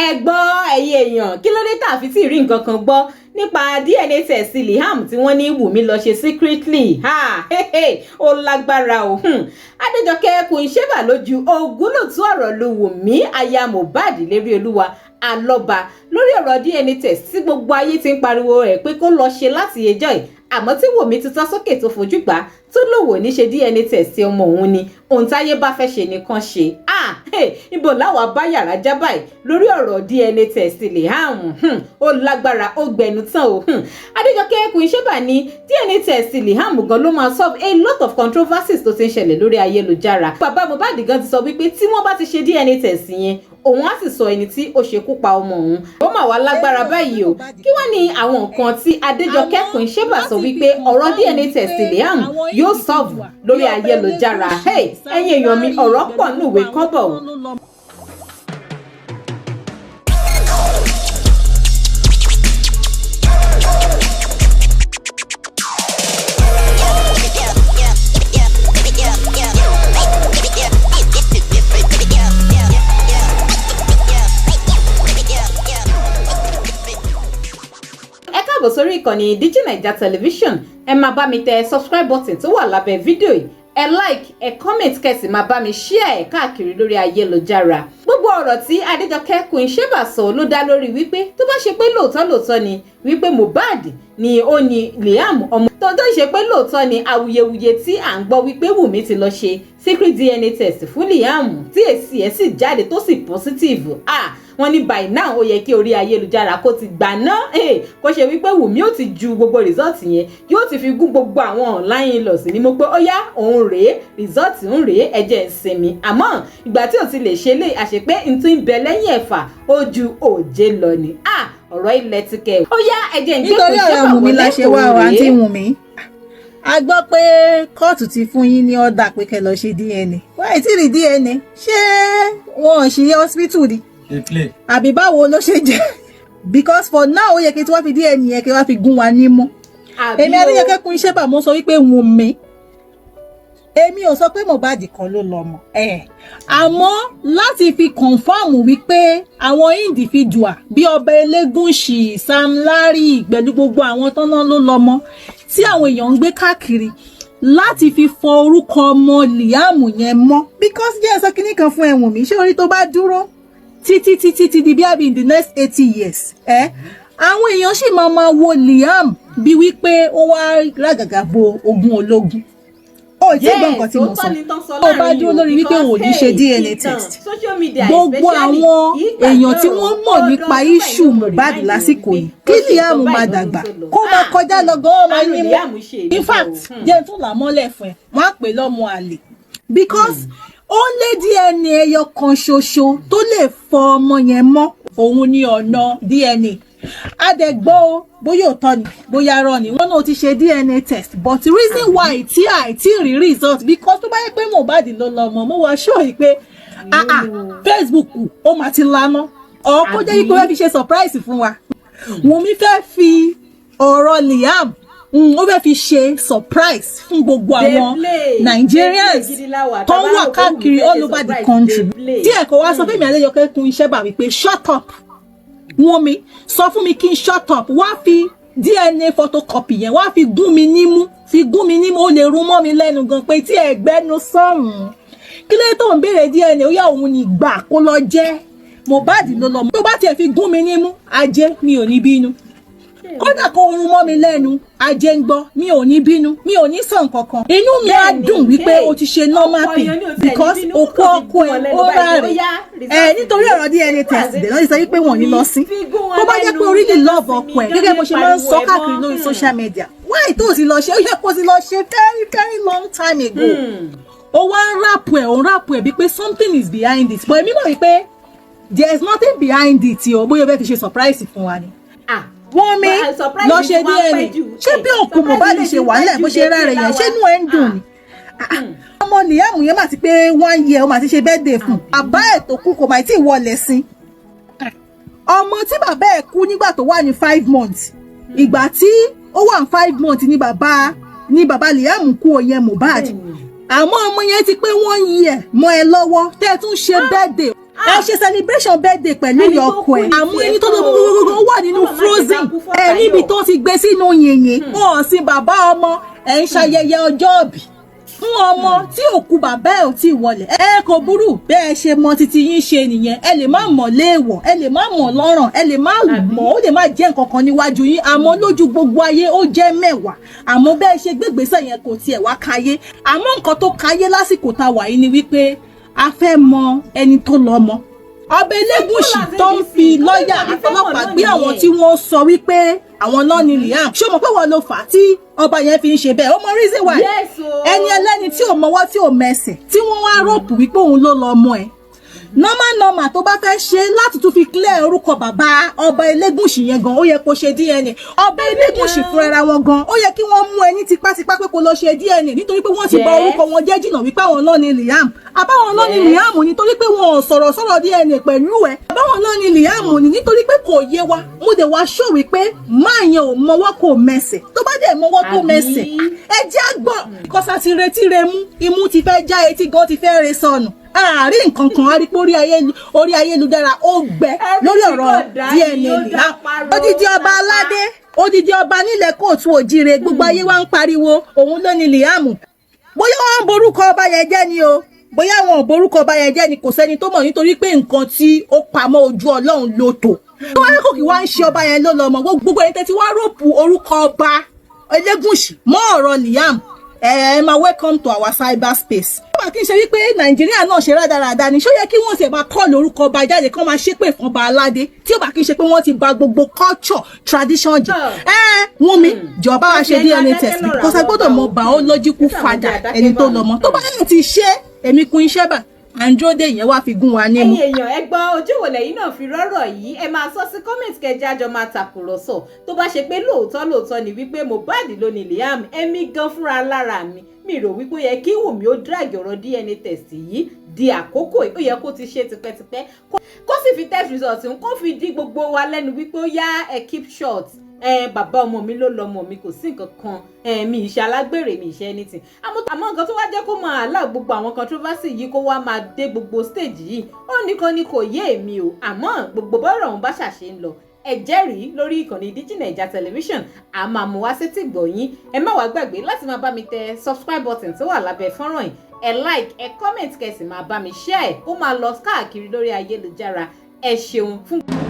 ẹ gbọ́ ẹ̀yin èèyàn kí ló dé tá a fi tí rí nǹkan kan gbọ́ nípa DNA test Liam tí wọ́n ní Wùmí lọ ṣe secretly ó lágbára o Adéjọkẹ́ kò ń ṣébà lójú ògúnlòtú ọ̀rọ̀ lu Wùmí aya Mohbad lérí olúwa alọ́ba lórí ọ̀rọ̀ DNA test tí gbogbo ayé ti ń pariwo ẹ̀ pé kó lọ ṣe láti ẹjọ́ yìí àmọ́ tí Wùmí ti tọ́ sókè tó fojú gbà tó lòwò ní ṣe DNA test ọmọ òun ni ohun táyé bá fẹ́ ṣe nìkan ṣe ibo láwa bá yàrá já báyìí lórí ọ̀rọ̀ DNA test Liam ó lágbára ó gbẹnu tán o Adéjọkẹ́ kò ń ṣébà ní DNA test Liam gan ló máa solve a lot of controversies tó ti ń ṣẹlẹ̀ lórí ayélujára bàbá Mohbad gan ti sọ wípé tí wọ́n bá ti ṣe DNA test yẹn òun á sì sọ ẹni tí ó ṣekú pa ọmọ òun ó mà wá lágbára báyìí o kí wá ní àwọn nǹkan tí Adéjọkẹ́ kò ń ṣébà sọ wípé ọ̀rọ̀ DNA test Liam yóò solve lórí ayélujára ẹ̀yin èèyàn mi ọ̀rọ̀ pọ̀ nùwé kọ́bọ̀. Sórí ìkànnì Digi Naija Television ẹ máa bá mi tẹ subscribe button tó wà lábẹ́ fídíò yìí ẹ like ẹ comment kẹsì máa bá mi share ẹ káàkiri lórí ayélujára gbogbo ọ̀rọ̀ tí Adéjọkẹ́ kò ń ṣébà sọ ló dá lórí wípé tó bá ṣe pé lóòótọ́ ni wípé Mohbad ni ó ní Liam ọmọ tó ṣe pé lóòótọ́ ni awuyewuye tí à ń gbọ́ wípé Wùmí ti lọ ṣe secret DNA test fún Liam tí èsì ẹ̀ sì jáde tó sì positive wọ́n ní by now ó yẹ kí orí ayélujára kó ti gbà ná kó ṣe wípé Wùmí ó ti ju gbogbo result yẹn yóò ti fi gún gbogbo àwọn online lọ sí ni mo pé ó yá òun rèé result ń rèé ẹ̀jẹ̀ ìsinmi àmọ́ ìgbà tí ò ti lè ṣe lè àṣepé n tún ń bẹ lẹ́yìn ẹ̀fà ó ju òjé lọ ni ọ̀rọ̀ ilẹ̀ ti kẹ̀ ó yá ẹ̀jẹ̀ ń gbé kò ṣe bá wọlé kò rèé. A gbọ́ pé kóòtù ti fún yín ní ọ̀dà pé kẹ́ lọ ṣe DNA wáyé tí rí DNA ṣé wọn ò ṣe hospital ni àbí báwo ló ṣe jẹ́ because for now ó yẹ kí tí wọ́n fi DNA yẹn kí wọ́n fi gún wa nímú èmi Adéjọkẹ́ kún iṣẹ́ bà mo sọ wípé Wùmí èmi ò sọ pé Mohbad kan ló lọ mọ́ àmọ́ láti fi confam wípé àwọn individual bí ọba Elegushi Sam Larry pẹ̀lú gbogbo àwọn tọ́nà ló lọ mọ́ tí àwọn èèyàn ń gbé káàkiri láti fi fọ orúkọ ọmọ Liam yẹn mọ́ because jẹ́ ẹ̀sọ́ kínní kan fún ẹ̀wọ̀n mi ṣé orí tó bá dúró títí di bí àbí in the next 80 years àwọn èèyàn sì máa wo Liam bí wípé ó wá rágàgà bo ogun ológun ó ti gbọ́ nǹkan tí mo sọ ó bá dúró lórí wípé òun ò ní ṣe DNA test gbogbo àwọn èèyàn tí wọ́n mọ̀ nípa issue Mohbad lásìkò yìí kí Liam máa dàgbà kó máa kọjá lọ gan máa ní mú in fact jẹ́ tún là mọ́lẹ̀ fún ẹ wọ́n á pè lọ́mọ àlè because ó lé DNA ẹyọ kan ṣoṣo tó lè fọ ọmọ yẹn mọ́ òun ní ọ̀nà DNA adẹ̀gbọ́ bóyá òótọ́ ni bóyá irọ́ ni wọ́n náà ti ṣe DNA test but the reason why tí àìtí rí result because tó bá yẹ pé Mohbad ló lọ mọ̀ mo wá ṣó yìí pé Facebook ó máa ti lana ọ̀ kó jẹ́ pé wọ́n fi ṣe surprise fún wa Wùmí fẹ́ fi ọ̀rọ̀ Liam ó fẹ́ fi ṣe surprise fún gbogbo àwọn Nigerians tó wà káàkiri all over the country tí ẹ̀kọ́ wá sọ fún mi Adéjọkẹ́ kún iṣẹ́ bà wípé shut up Wùmí sọ fún mi kí n shut up wá fi DNA photocopy yẹn wá fi gún mi nímú ó lè rún mọ́ mi lẹ́nu gan pé tí ẹ̀gbẹ́nu sọ̀rùn kí ló tó ń béèrè DNA ó yá òun ní gbà kó lọ jẹ́ Mohbad ló lọ tó bá tiẹ̀ fi gún mi nímú ajé mi ò ní bínú kódà kó rún mọ́ mi lẹ́nu ajé ń gbọ́ mi ò ní bínú mi ò ní sàn kankan inú mi á dùn wípé o ti ṣe normal thing because òkú ọkọ ẹ ó rárẹ̀ nítorí ọ̀rọ̀ DNA test dẹ̀ lọ́ọ́ sọ wípé wọ́n ní lọ sí tó bá jẹ́ pé o really love ọkọ ẹ gẹ́gẹ́ bó ṣe máa ń sọ káàkiri lórí social media why tó ti lọ ṣe ó yẹ kó ti lọ ṣe very very long time ago ó wá ń rap ẹ̀ bí pé something is behind it but èmi mọ̀ wípé there is nothing behind it o bóyá o fẹ́ fi ṣe surprise fún wa ni. Wùmí lọ ṣe DNA ṣé bí òkú Mohbad ṣe wà nílẹ̀ bó ṣe rárẹ̀ yẹn ṣé inú ẹ̀ ń dùn ni ọmọ Liam yẹn mà ti pé 1 year ó mà ti ṣe birthday fún bàbá ẹ̀ tó kú kò mà tí ì wọlé sí ọmọ tí bàbá ẹ̀ kú nígbà tó wà ní 5 months ìgbà tí ó wà ní 5 months ní bàbá Liam kú òyìn Mohbad àmọ́ ọmọ yẹn ti pé 1 year mọ́ ẹ lọ́wọ́ tẹ́ ẹ tún ṣe birthday ẹ ṣe celebration birthday pẹ̀lú ìyọkọ ẹ̀ àmọ́ ẹni tó gbogbo wà nínú frozen ẹ níbi tó ti gbé sínú yìnyín wọn ò sin bàbá ọmọ ẹ ń ṣayẹyẹ ọjọ́ ìbí fún ọmọ tí òkú bàbá ẹ̀ ò tí ì wọlé ẹ kò burú bẹ́ẹ̀ ṣe mọ títí yín ṣe nìyẹn ẹ lè má mọ̀ léèwọ̀ ẹ lè má mọ̀ lọ́rọ̀ ẹ lè má mọ̀ ó lè má jẹ́ nǹkan kan níwájú yín àmọ́ lójú gbogbo ayé ó jẹ́ mẹ́wàá àmọ́ bẹ́ẹ̀ ṣe gbégbèsè yẹn kò tiẹ̀ wá káyé àmọ́ nǹkan tó káyé lásìkò tá a wà yìí ni wípé a fẹ́ mọ ẹni tó lọ́mọ ọba Elégùṣì tó ń fi lọ́ọ̀yà àtọlọ́pàá gbé àwọn tí wọ́n sọ wípé àwọn náà ni Liam ṣé o mọ̀ pé wọ́n ló fà á tí ọba yẹn fi ń ṣe bẹ́ẹ̀ ó mọ reason why ẹni ẹlẹ́ni tí ò mọwọ́ tí ò mẹsẹ̀ tí wọ́n wá rọ́ọ̀pù wípé òun ló lọ ọmọ ẹ̀ normal tó bá fẹ́ ṣe láti tún fi clear orúkọ bàbá ọba Elégùṣì yẹn gan ó yẹ kó ṣe DNA ọba Elégùṣì fúnra wọn gan ó yẹ kí wọ́n mú ẹni tipátipá pé kó lọ ṣe DNA nítorí pé wọ́n ti bà orúkọ wọn jẹ́ jìnnà wípé àwọn náà ni Liam àbáwọn náà ni Liam nítorí pé wọn ò sọ̀rọ̀ DNA pẹ̀lú ẹ̀ àbáwọn náà ni Liam nítorí pé kò yé wa mo dẹ̀ wá ṣó wípé máa yẹn ò mọwọ́ kò mẹsẹ̀ tó bá dẹ̀ mọwọ́ tó mẹsẹ̀ ẹ jẹ́ àgbọ̀ kọ́sà ti retí re mú imú ti fẹ́ já etí gan ti fẹ́ re sọnù àárín nǹkan kan a rí pé orí ayélujára ó gbẹ lórí ọ̀rọ̀ DNA Liam odidi ọba aládé odidi ọba nílẹ̀ kóòtù òjire gbogbo ayé wa ń pariwo òun ló ní Liam bóyá wọn ń borúkọ ọba yẹn jẹ́ ni o bóyá wọn ò borúkọ ọba yẹn jẹ́ ni kò sẹ́ni tó mọ̀ nítorí pé nǹkan tí ó pamọ́ ojú Ọlọ́run ló tò tó wáyé kò kí wá ń ṣe ọba yẹn ló lọ mọ gbogbo ẹni tẹ́tí wá rọ́ọ̀pù orúkọ ọba Elégùṣì mọ́ ọ̀rọ̀ Liam ma welcome to our cyberspace. Ó bá kí n ṣe wípé Nàìjíríà náà ṣe rádaràda ni ṣó yẹ kí wọ́n ṣe máa kọ́ lórúkọ ọba jáde kán máa ṣépè fún ọba aládé tí ó bá kí n ṣe pé wọ́n ti bà gbogbo culture tradition jẹ́. Wọ́n mi jọba wa ṣe DNA test because a gbọ́dọ̀ mọ biological father ẹni tó lọ́mọ tó bá yẹn ti ṣe èmi Queen Sheba àǹdróde yẹn wá fi gún wa nímú. ẹ̀yin èèyàn ẹ gbọ́ ojú wo lẹ́yìn náà fi rọ́rọ̀ yìí ẹ máa sọ sí comment kẹjá àjọ máa tàkùrọ̀sọ tó bá ṣe pé lóòótọ́ ni wípé Mohbad ló ní Liam èmi gan fúnra lára mi rò wípé ó yẹ kí Wùmí ó drag ọ̀rọ̀ DNA test yìí di àkókò ó yẹ kó ti ṣe tipẹ́tipẹ́ kó sì fi test result ń kó fi dí gbogbo wa lẹ́nu wípé ó yá ẹ keep short bàbá ọmọ mi ló lọmọ mi kò sí nǹkan kan mi ìṣe alágbèrè mi ìṣe anything àmọ́ nǹkan tó wá jẹ́ kó máa allow gbogbo àwọn controversy yìí kó wá máa dé gbogbo stage yìí ó nìkan ni kò yé èmi o àmọ́ gbogbo bọ́rọ̀ òun bá ṣàṣe ń lọ ẹ jẹ́rìí lórí ìkànnì Digi Naija television a máa mú wá sétí gbọ̀yìn ẹ má wá gbàgbé láti máa bá mi tẹ subscribe button tó wà lábẹ́ fọ́nrán yìí ẹ like ẹ comment kẹsì máa bá mi share kó máa lọ káàkiri lórí ayélujára ẹ ṣeun fún.